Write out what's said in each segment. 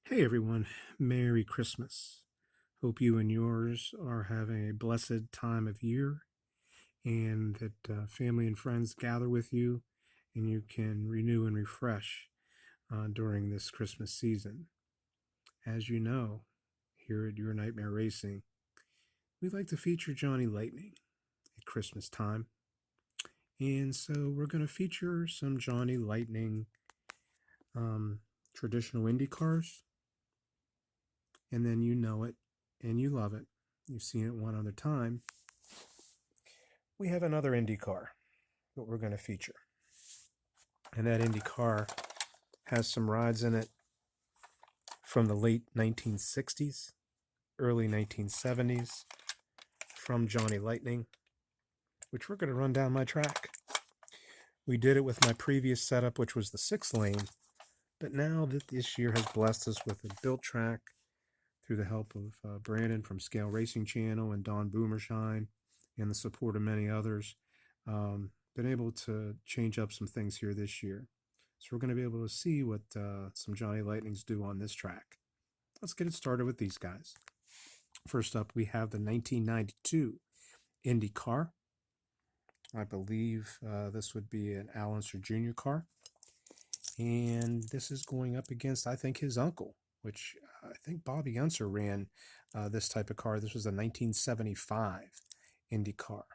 Hey everyone, Merry Christmas. Hope you and yours are having a blessed time of year and that family and friends gather with you and you can renew and refresh during this Christmas season. As you know, here at Your Nightmare Racing, we like to feature Johnny Lightning at Christmas time. And so we're going to feature some Johnny Lightning traditional Indy cars, and then you know it and you love it. You've seen it one other time. We have another Indy car that we're going to feature. And that Indy car has some rides in it from the late 1960s, early 1970s, from Johnny Lightning, which we're going to run down my track. We did it with my previous setup, which was the 6-lane, but now that this year has blessed us with a built track through the help of Brandon from Scale Racing Channel and Don Boomershine and the support of many others, been able to change up some things here this year. So we're going to be able to see what some Johnny Lightnings do on this track. Let's get it started with these guys. First up, we have the 1992 Indy car. I believe this would be an Al Unser Jr. car. And this is going up against, I think, his uncle, which I think Bobby Unser ran this type of car. This was a 1975 Indy car.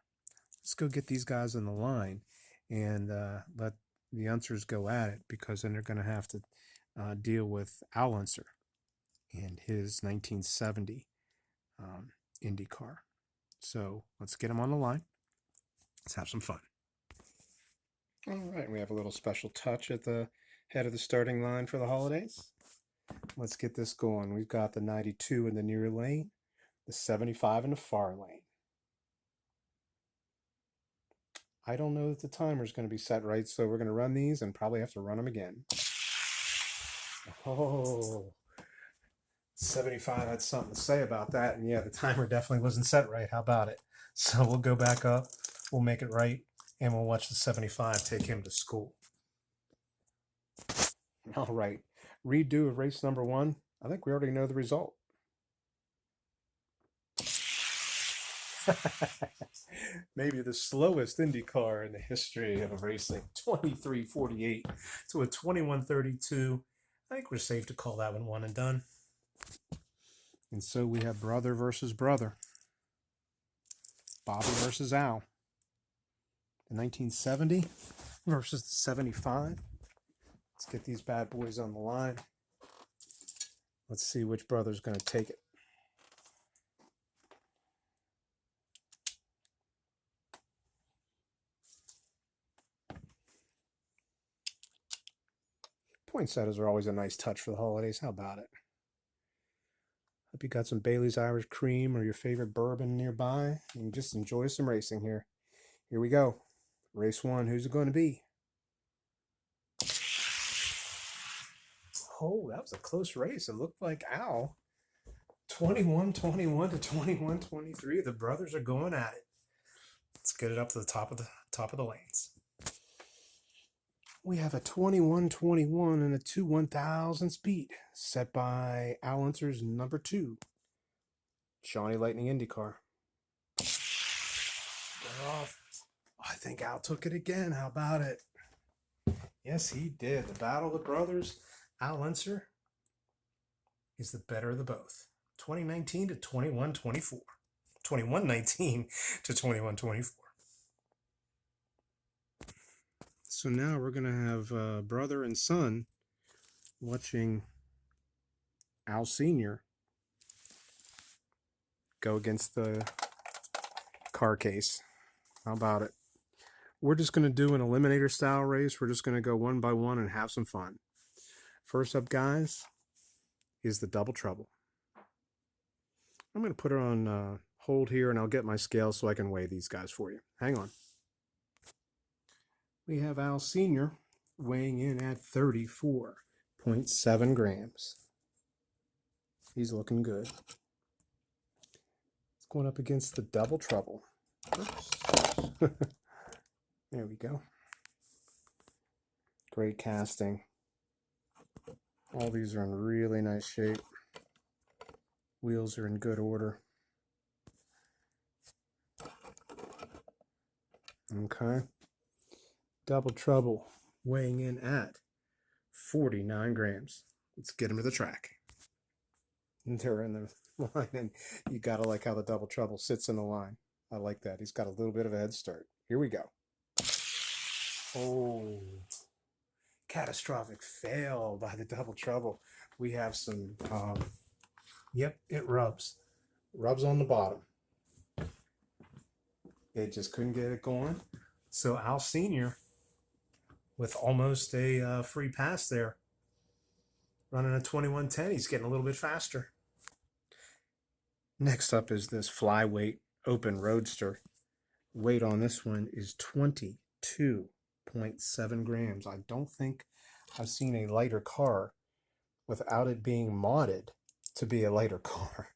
Let's go get these guys on the line and let the Unsers go at it, because then they're going to have to deal with Al Unser and his 1970 Indy car. So let's get them on the line. Let's have some fun. All right, we have a little special touch at the head of the starting line for the holidays. Let's get this going. We've got the 92 in the near lane, the 75 in the far lane. I don't know that the timer is going to be set right, so we're going to run these and probably have to run them again. Oh, 75 had something to say about that, and yeah, the timer definitely wasn't set right. How about it? So we'll go back up, we'll make it right, and we'll watch the 75 take him to school. All right, redo of race number 1. I think we already know the result. Maybe the slowest Indy car in the history of racing, 23:48 to a 21:32. I think we're safe to call that one and done. And so we have brother versus brother, Bobby versus Al. The 1970 versus the 75. Let's get these bad boys on the line. Let's see which brother's going to take it. Poinsettias are always a nice touch for the holidays. How about it? Hope you got some Bailey's Irish Cream or your favorite bourbon nearby, and just enjoy some racing here. Here we go. Race 1. Who's it going to be? Oh, that was a close race. It looked like Al. 21-21 to 21-23. The brothers are going at it. Let's get it up to the top of the lanes. We have a 21-21 and a 2/1000 speed set by Al Unser's number 2, Johnny Lightning IndyCar. They're off. I think Al took it again. How about it? Yes, he did. The battle of the brothers. Al Unser is the better of the both. 2019 to 21-24. 21-19 to 21-24. So now we're going to have brother and son watching Al Sr. go against the car case. How about it? We're just going to do an eliminator style race. We're just going to go one by one and have some fun. First up, guys, is the Double Trouble. I'm going to put her on hold here, and I'll get my scale so I can weigh these guys for you. Hang on. We have Al Sr. weighing in at 34.7 grams. He's looking good. It's going up against the Double Trouble. There we go. Great casting. All these are in really nice shape. Wheels are in good order. Okay. Double Trouble weighing in at 49 grams. Let's get him to the track. And they're in the line, and you gotta like how the Double Trouble sits in the line. I like that. He's got a little bit of a head start. Here we go. Oh, catastrophic fail by the Double Trouble. We have some, yep, it rubs. Rubs on the bottom. It just couldn't get it going. So Al Sr., with almost a free pass there, running a 21:10. He's getting a little bit faster. Next up is this flyweight open roadster. Weight on this one is 22.7 grams. I don't think I've seen a lighter car without it being modded to be a lighter car.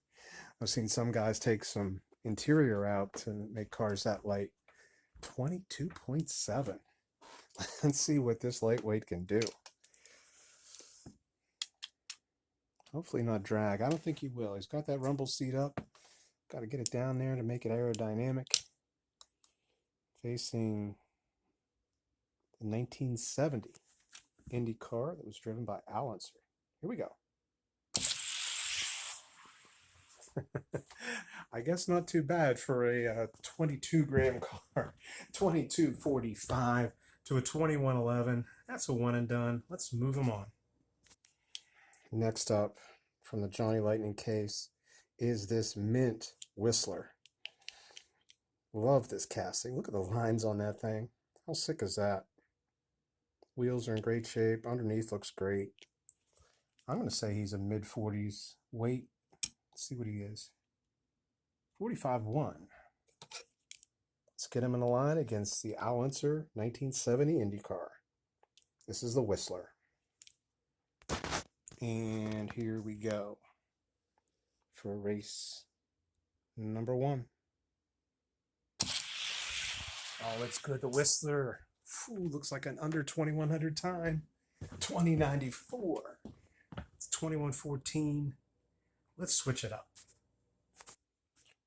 I've seen some guys take some interior out to make cars that light. 22.7. Let's see what this lightweight can do. Hopefully not drag. I don't think he will. He's got that rumble seat up. Got to get it down there to make it aerodynamic. Facing the 1970 Indy car that was driven by Al Unser. Here we go. I guess not too bad for a 22-gram car. 22.45 to a 21.11. That's a one and done. Let's move them on. Next up, from the Johnny Lightning case, is this Mint Whistler. Love this casting. Look at the lines on that thing. How sick is that? Wheels are in great shape. Underneath looks great. I'm going to say he's a mid-40s weight. Let's see what he is. 45.1. Let's get him in the line against the Al Unser 1970 Indy car. This is the Whistler. And here we go for race number 1. Oh, it's good. The Whistler looks like an under 2100 time. 2094. It's 2114. Let's switch it up.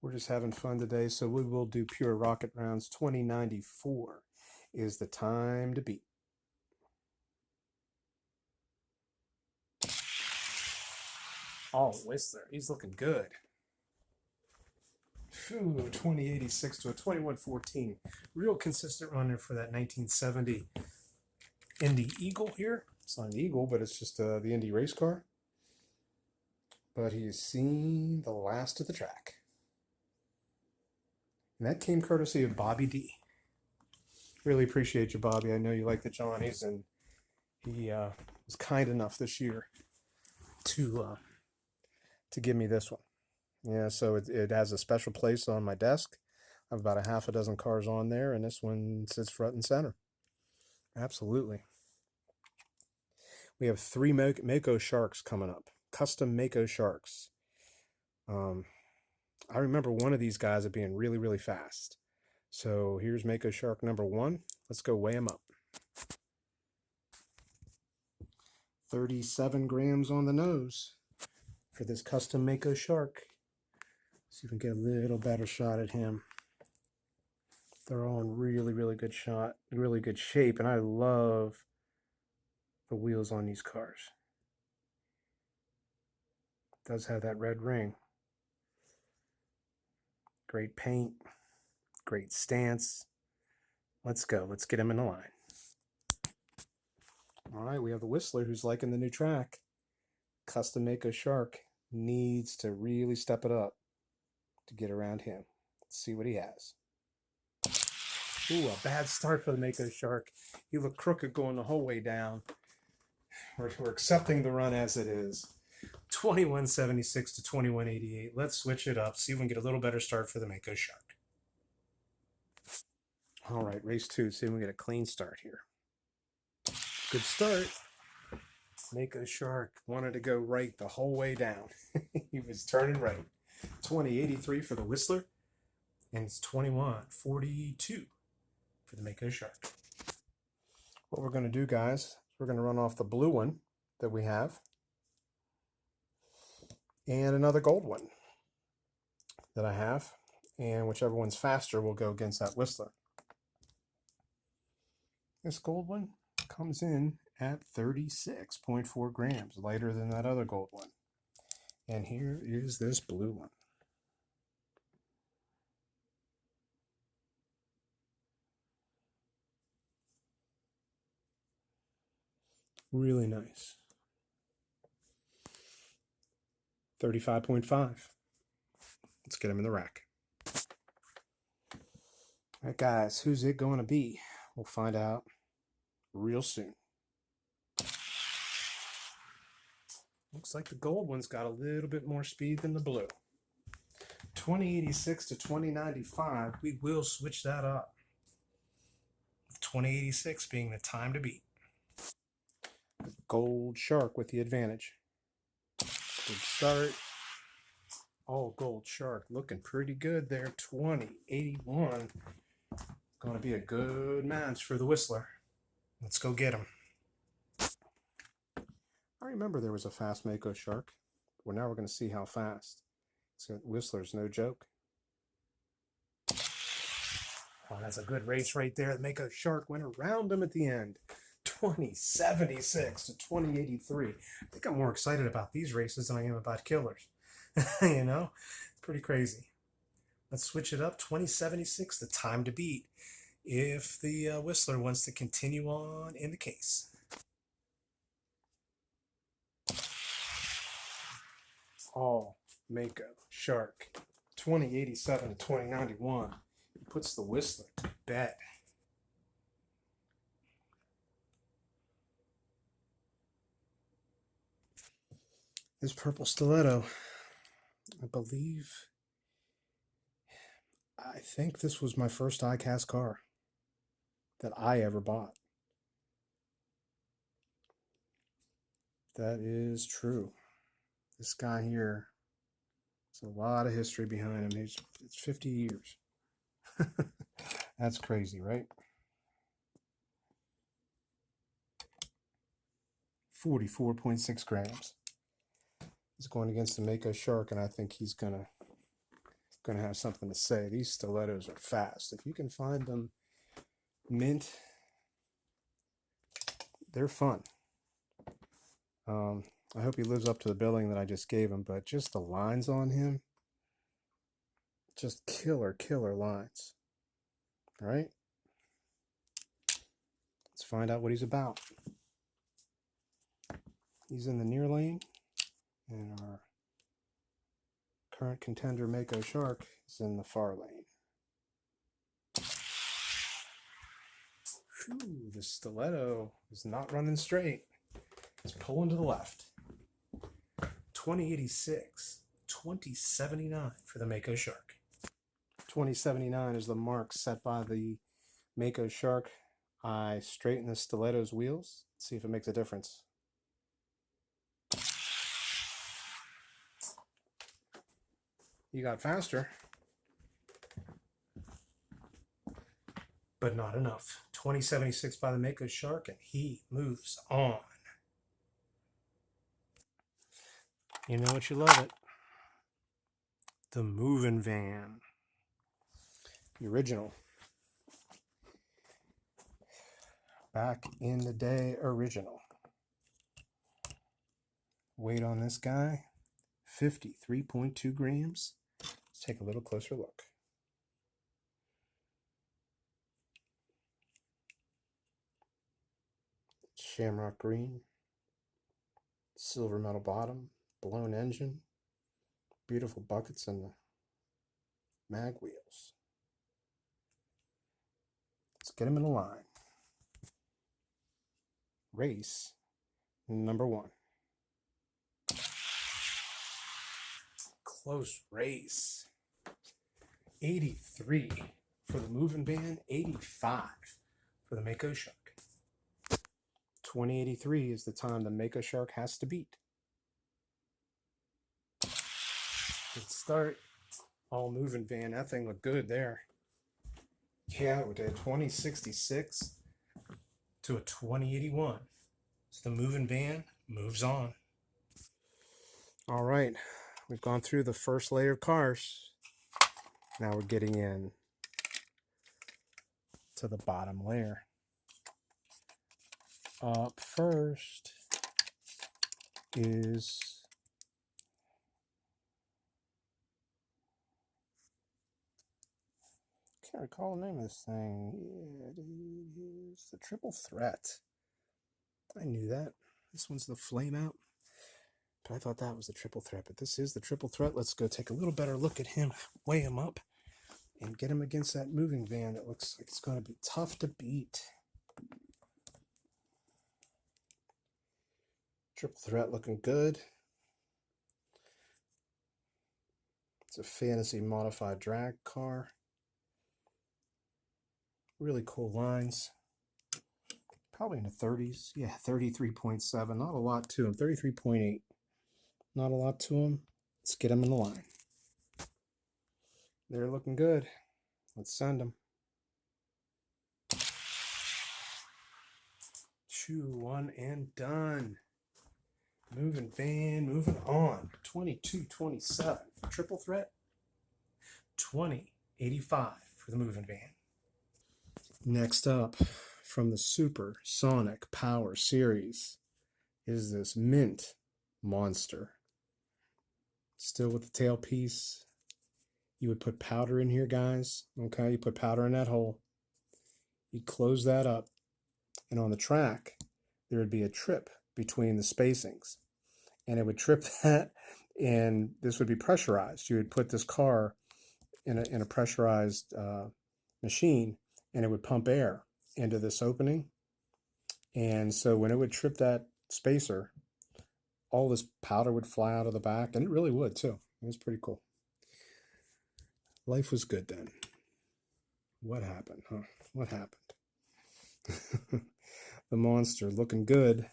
We're just having fun today, so we will do pure rocket rounds. 2094 is the time to beat. Oh, Whistler, he's looking good. 2086 to a 2114. Real consistent runner for that 1970 Indy Eagle here. It's not an Eagle, but it's just the Indy race car. But he's seen the last of the track. And that came courtesy of Bobby D. Really appreciate you, Bobby. I know you like the Johnnies, and he was kind enough this year to give me this one. Yeah, so it has a special place on my desk. I have about a half a dozen cars on there, and this one sits front and center. Absolutely. We have 3 Mako Sharks coming up. Custom Mako Sharks. I remember one of these guys being really, really fast. So here's Mako Shark number 1. Let's go weigh him up. 37 grams on the nose for this custom Mako Shark. See if we can get a little better shot at him. They're all in really, really good really good shape, and I love the wheels on these cars. It does have that red ring. Great paint, great stance. Let's go. Let's get him in the line. All right, we have the Whistler who's liking the new track. Custom Mako Shark needs to really step it up to get around him. Let's see what he has. Ooh, a bad start for the Mako Shark. He looked crooked going the whole way down. We're accepting the run as it is. 2176 to 2188. Let's switch it up. See if we can get a little better start for the Mako Shark. All right, race 2. See if we can get a clean start here. Good start. Mako Shark wanted to go right the whole way down. He was turning right. 2083 for the Whistler. And it's 2142 for the Mako Shark. What we're going to do, guys, we're going to run off the blue one that we have. and another gold one that I have. And whichever one's faster will go against that Whistler. This gold one comes in at 36.4 grams, lighter than that other gold one. And here is this blue one. Really nice. 35.5. Let's get him in the rack. All right, guys, who's it going to be? We'll find out real soon. Looks like the gold one's got a little bit more speed than the blue. 2086 to 2095, we will switch that up. 2086 being the time to beat. Gold Shark with the advantage. Good start. All Gold Shark looking pretty good there. 2081. Going to be a good match for the Whistler. Let's go get him. I remember there was a fast Mako Shark. Well, now we're going to see how fast. So Whistler's no joke. Oh, that's a good race right there. The Mako Shark went around him at the end. 2076 to 2083. I think I'm more excited about these races than I am about killers. You know, it's pretty crazy. Let's switch it up. 2076, the time to beat if the Whistler wants to continue on in the case. All Mako Shark. 2087 to 2091. It puts the Whistler to bed. This purple stiletto, I think this was my first die-cast car that I ever bought. That is true. This guy here, there's a lot of history behind him. It's 50 years. That's crazy, right? 44.6 grams. He's going against the Mako Shark, and I think he's gonna have something to say. These stilettos are fast. If you can find them mint, they're fun. I hope he lives up to the billing that I just gave him, but just the lines on him, just killer lines. All right, let's find out what he's about. He's in the near lane, and our current contender Mako Shark is in the far lane. Whew, the stiletto is not running straight. It's pulling to the left. 2086, 2079 for the Mako Shark. 2079 is the mark set by the Mako Shark. I straighten the stiletto's wheels, see if it makes a difference. You got faster, but not enough. 2076 by the Mako Shark, and he moves on. You know what, you love it. The Moving Van. The original. Back in the day, original. Weight on this guy, 53.2 grams. Let's take a little closer look. Shamrock green, silver metal bottom, blown engine, beautiful buckets and the mag wheels. Let's get him in a line. Race number 1. Close race. 83 for the Moving Van, 85 for the Mako Shark. 2083 is the time the Mako Shark has to beat. Good start. All Moving Van. That thing looked good there. Yeah, we did 2066 to a 2081. So the Moving Van moves on. All right. we've gone through the first layer of cars. Now we're getting in to the bottom layer. Up first is can't recall the name of this thing. It is the Triple Threat. I knew that. This one's the Flame Out. But I thought that was the Triple Threat. But this is the Triple Threat. Let's go take a little better look at him, weigh him up, and get him against that moving van that looks like it's going to be tough to beat. Triple Threat looking good. It's a fantasy modified drag car. Really cool lines. Probably in the 30s. Yeah, 33.7. Not a lot to him. 33.8. Not a lot to him. Let's get him in the line. They're looking good. Let's send them. 2, 1, and done. Moving van, moving on. 22.27 for Triple Threat. 20.85 for the moving van. Next up, from the Super Sonic Power Series, is this Mint Monster. Still with the tailpiece. You would put powder in here, guys. Okay, you put powder in that hole. You'd close that up. And on the track, there would be a trip between the spacings. And it would trip that, and this would be pressurized. You would put this car in a pressurized machine, and it would pump air into this opening. And so when it would trip that spacer, all this powder would fly out of the back, and it really would too. It was pretty cool. Life was good then. What happened, huh? What happened? The Monster looking good,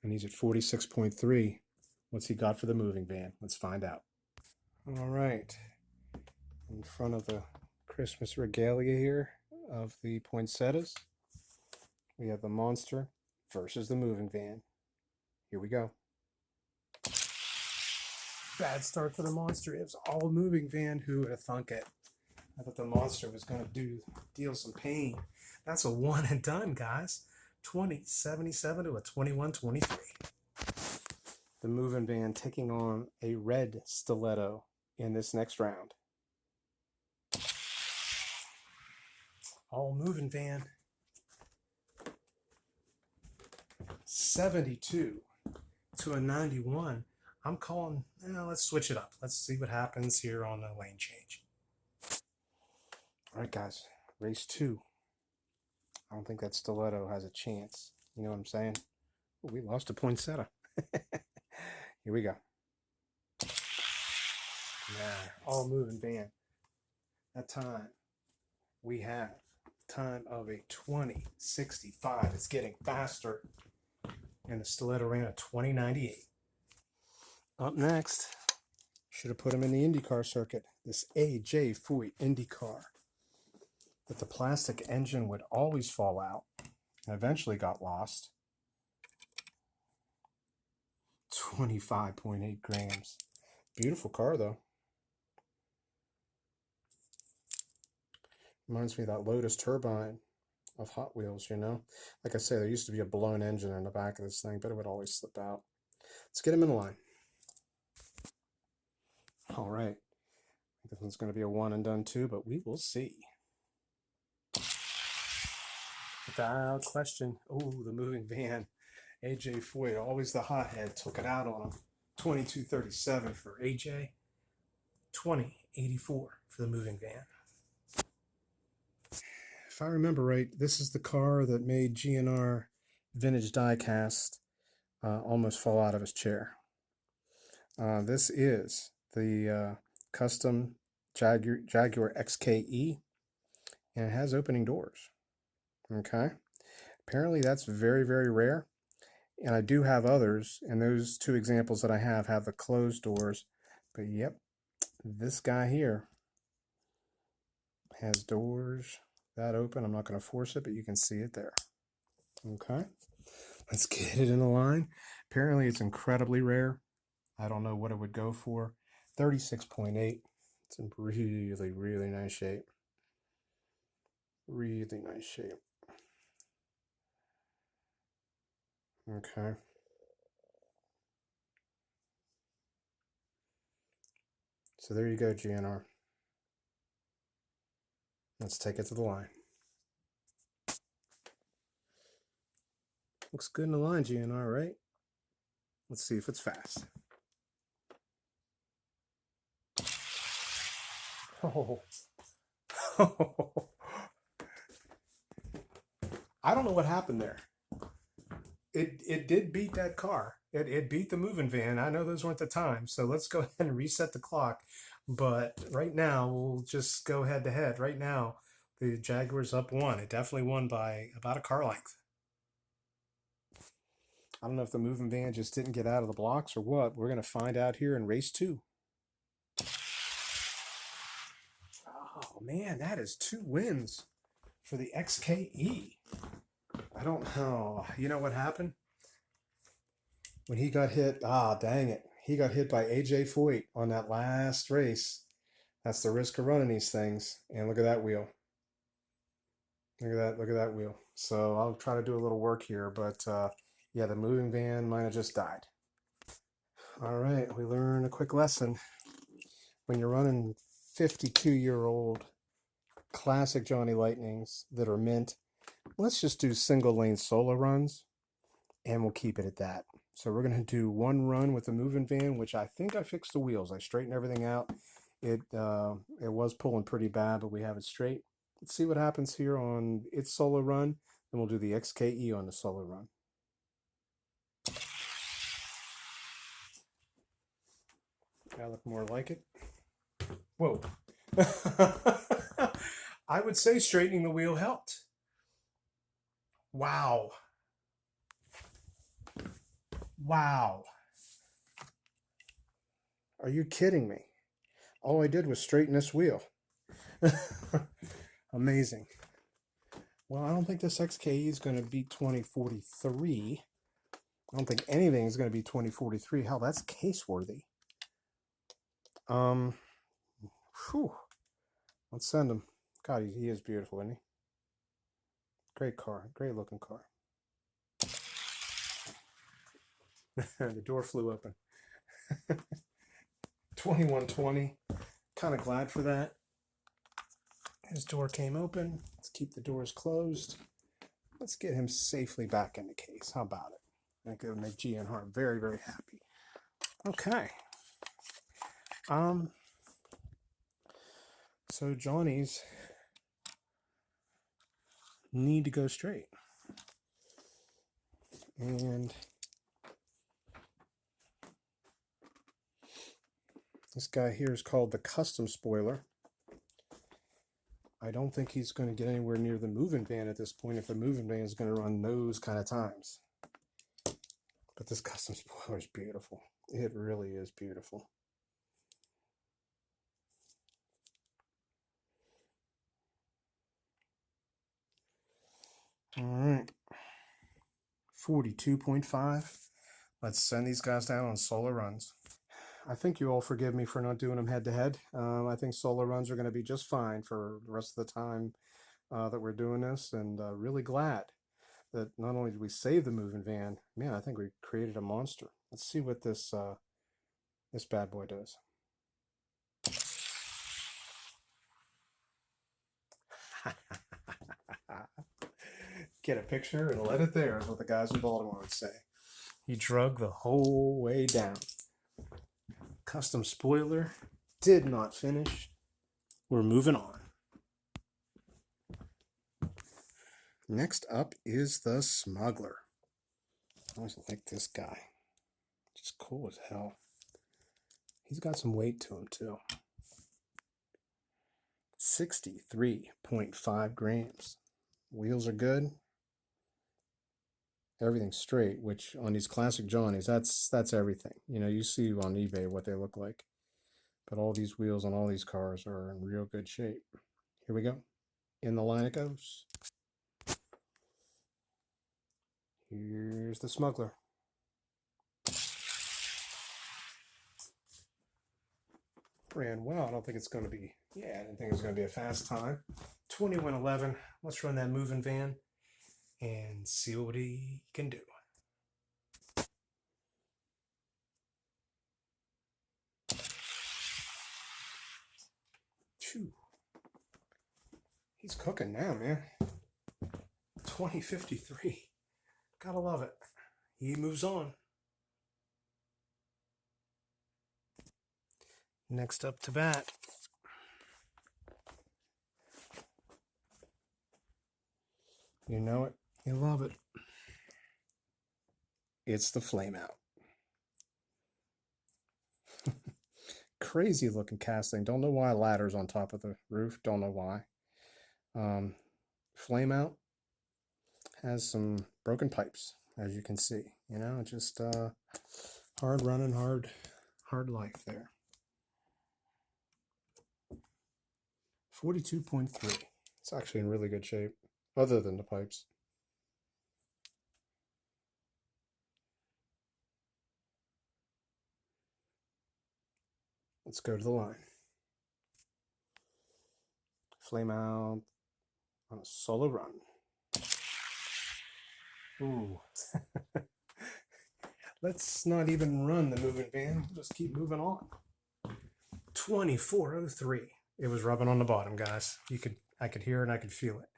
and he's at 46.3. What's he got for the moving van? Let's find out. All right. In front of the Christmas regalia here of the poinsettias, we have the Monster versus the moving van. Here we go. Bad start for the Monster. It was all moving van. Who would have thunk it? I thought the Monster was going to deal some pain. That's a one and done, guys. 20.77 to a 21.23. The moving van taking on a red stiletto in this next round. All moving van. 72 to a 91. I'm calling, let's switch it up. Let's see what happens here on the lane change. All right, guys, race 2. I don't think that stiletto has a chance. You know what I'm saying? Ooh, we lost a poinsettia. Here we go. Nah, all moving van. That time we have time of a 20.65. It's getting faster. And the stiletto ran a 20.98. Up next, should have put him in the IndyCar circuit. This AJ Foyt IndyCar. That the plastic engine would always fall out and eventually got lost. 25.8 grams. Beautiful car, though. Reminds me of that Lotus turbine of Hot Wheels, you know? Like I say, there used to be a blown engine in the back of this thing, but it would always slip out. Let's get him in the line. All right. This one's going to be a one and done too, but we will see. Without question. Oh, the moving van. AJ Foyt, always the hothead, took it out on him. 22.37 for AJ. 20.84 for the moving van. If I remember right, this is the car that made GNR Vintage Diecast almost fall out of his chair. This is the custom Jaguar XKE, and it has opening doors. Okay. Apparently that's very, very rare. And I do have others, and those two examples that I have the closed doors. But yep, this guy here has doors that open. I'm not going to force it, but you can see it there. Okay. Let's get it in the line. Apparently it's incredibly rare. I don't know what it would go for. 36.8. It's in really, really nice shape. Really nice shape. Okay. So there you go, GNR. Let's take it to the line. Looks good in the line, GNR, right? Let's see if it's fast. Oh. I don't know what happened there. It did beat that car. It beat the moving van. I know those weren't the times, so let's go ahead and reset the clock. But right now, we'll just go head to head. Right now, the Jaguar's up one. It definitely won by about a car length. I don't know if the moving van just didn't get out of the blocks or what. We're going to find out here in race 2. Oh, man, that is 2 wins for the XKE. I don't know. You know what happened? When he got hit, dang it. He got hit by AJ Foyt on that last race. That's the risk of running these things. And look at that wheel. Look at that wheel. So I'll try to do a little work here, but yeah, the moving van might have just died. All right, we learned a quick lesson. When you're running 52-year-old classic Johnny Lightnings that are mint, let's just do single lane solo runs and we'll keep it at that. So we're going to do 1 run with the moving van, which I think I fixed the wheels. I straightened everything out. It was pulling pretty bad, but we have it straight. Let's see what happens here on its solo run, and we'll do the XKE on the solo run. Gotta look more like it. Whoa. I would say straightening the wheel helped. Wow. Wow. Are you kidding me? All I did was straighten this wheel. Amazing. Well, I don't think this XKE is going to beat 2043. I don't think anything is going to be 2043. Hell, that's case worthy. Whew. Let's send him. God, he is beautiful, isn't he? Great car. Great looking car. The door flew open. 2120. Kind of glad for that. His door came open. Let's keep the doors closed. Let's get him safely back in the case. How about it? I think it would make GNR very, very happy. Okay. So Johnny's need to go straight. And this guy here is called the custom spoiler. I don't think he's going to get anywhere near the moving van at this point if the moving van is going to run those kind of times. But this custom spoiler is beautiful. It really is beautiful. All right. 42.5. Let's send these guys down on solo runs. I think you all forgive me for not doing them head to head. I think solo runs are going to be just fine for the rest of the time that we're doing this, and really glad that not only did we save the moving van, man, I think we created a monster. Let's see what this this bad boy does. Get a picture and let it there is what the guys in Baltimore would say. He drug the whole way down. Custom spoiler did not finish. We're moving on. Next up is the Smuggler. I always like this guy. Just cool as hell. He's got some weight to him too. 63.5 grams. Wheels are good. Everything's straight, which on these classic Johnnies, that's everything. You know, you see on eBay what they look like. But all these wheels on all these cars are in real good shape. Here we go. In the line it goes. Here's the Smuggler. ran well. I don't think it's going to be, yeah, I didn't think it was going to be a fast time. 21:11. Let's run that moving van and see what he can do. Phew. He's cooking now, man. 20:53. Gotta love it. He moves on. Next up to bat. You know it. You love it. It's the Flame Out. Crazy looking casting. Don't know why ladder's on top of the roof. Don't know why. Flame Out has some broken pipes, as you can see. You know, just hard running, hard life there. 42.3. It's actually in really good shape, other than the pipes. Let's go to the line. Flame Out on a solo run. Ooh. Let's not even run the moving van. We'll just keep moving on. 24:03. It was rubbing on the bottom, guys. I could hear it and I could feel it.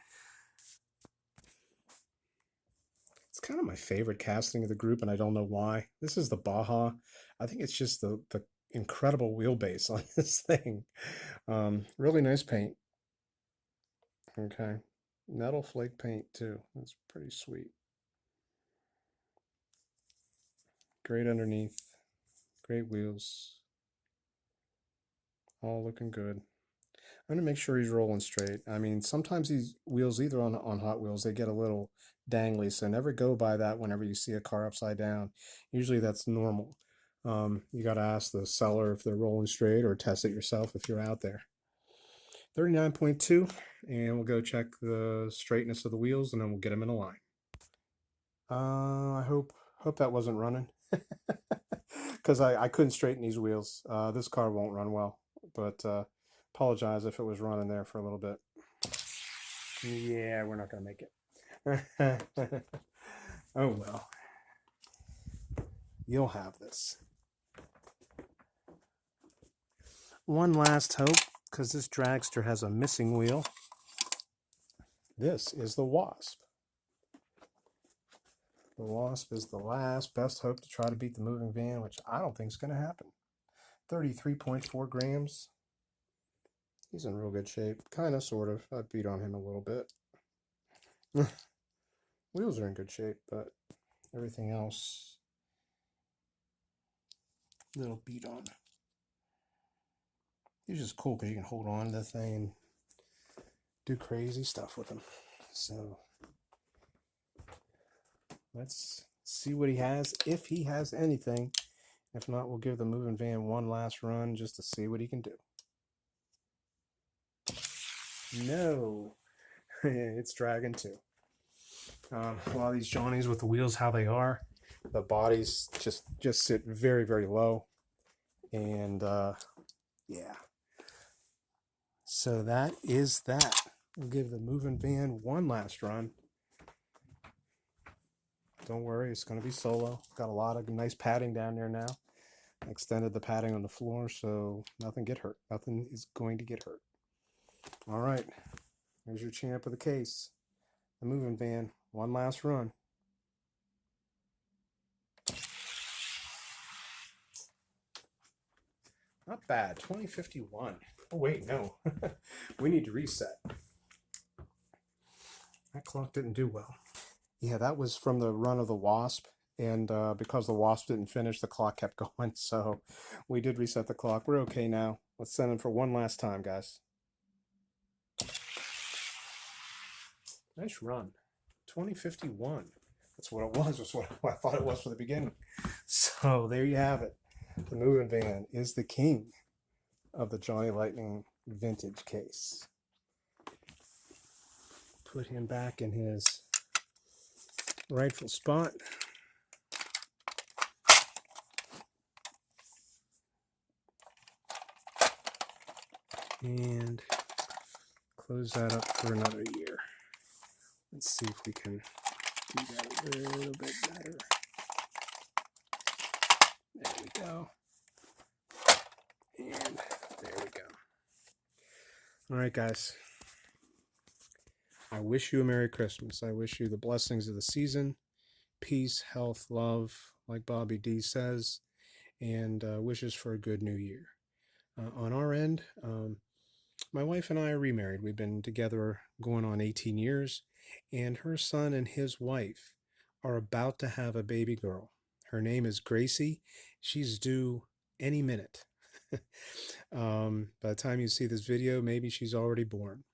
It's kind of my favorite casting of the group, and I don't know why. This is the Baja. I think it's just the incredible wheelbase on this thing. Really nice paint. Okay. Metal flake paint too. That's pretty sweet. Great underneath. Great wheels. All looking good. I'm going to make sure he's rolling straight. I mean, sometimes these wheels, either on Hot Wheels, they get a little dangly, so never go by that whenever you see a car upside down. Usually that's normal. You got to ask the seller if they're rolling straight, or test it yourself if you're out there. 39.2, and we'll go check the straightness of the wheels, and then we'll get them in a line. I hope that wasn't running, because I couldn't straighten these wheels. This car won't run well, but apologize if it was running there for a little bit. Yeah, we're not going to make it. Oh well. You'll have this. One last hope, because this dragster has a missing wheel. This is the Wasp. The Wasp is the last best hope to try to beat the moving van, which I don't think is going to happen. 33.4 grams. He's in real good shape. Kind of, sort of. I beat on him a little bit. Wheels are in good shape, but everything else, little beat on. He's just cool because you can hold on to the thing and do crazy stuff with him. So let's see what he has, if he has anything. If not, we'll give the moving van one last run just to see what he can do. No, it's dragging too. A lot of these Johnnies with the wheels how they are, the bodies just sit very, very low, and yeah. So that is that. We'll give the moving van one last run. Don't worry, it's going to be solo. Got a lot of nice padding down there now. I extended the padding on the floor so nothing get hurt. Nothing is going to get hurt. All right, here's your champ of the case. The moving van, one last run. Not bad, 2051. Oh wait, no. We need to reset. That clock didn't do well. Yeah, that was from the run of the Wasp, and because the Wasp didn't finish, the clock kept going, so we did reset the clock. We're okay now. Let's send him for one last time, guys. Nice run. 2051. That's what it was. That's what I thought it was for the beginning. So there you have it. The moving van is the king of the Johnny Lightning vintage case. Put him back in his rightful spot. And close that up for another year. Let's see if we can do that a little bit better. There we go. And there we go. All right, guys. I wish you a Merry Christmas. I wish you the blessings of the season, peace, health, love, like Bobby D says, and wishes for a good new year. On our end, my wife and I are remarried. We've been together going on 18 years, and her son and his wife are about to have a baby girl. Her name is Gracie. She's due any minute. By the time you see this video, maybe she's already born.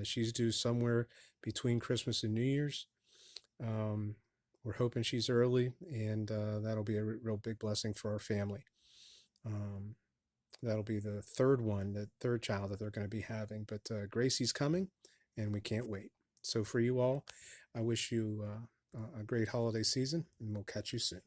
She's due somewhere between Christmas and New Year's. We're hoping she's early, and that'll be a real big blessing for our family. That'll be the third child that they're going to be having. But Gracie's coming, and we can't wait. So for you all, I wish you a great holiday season, and we'll catch you soon.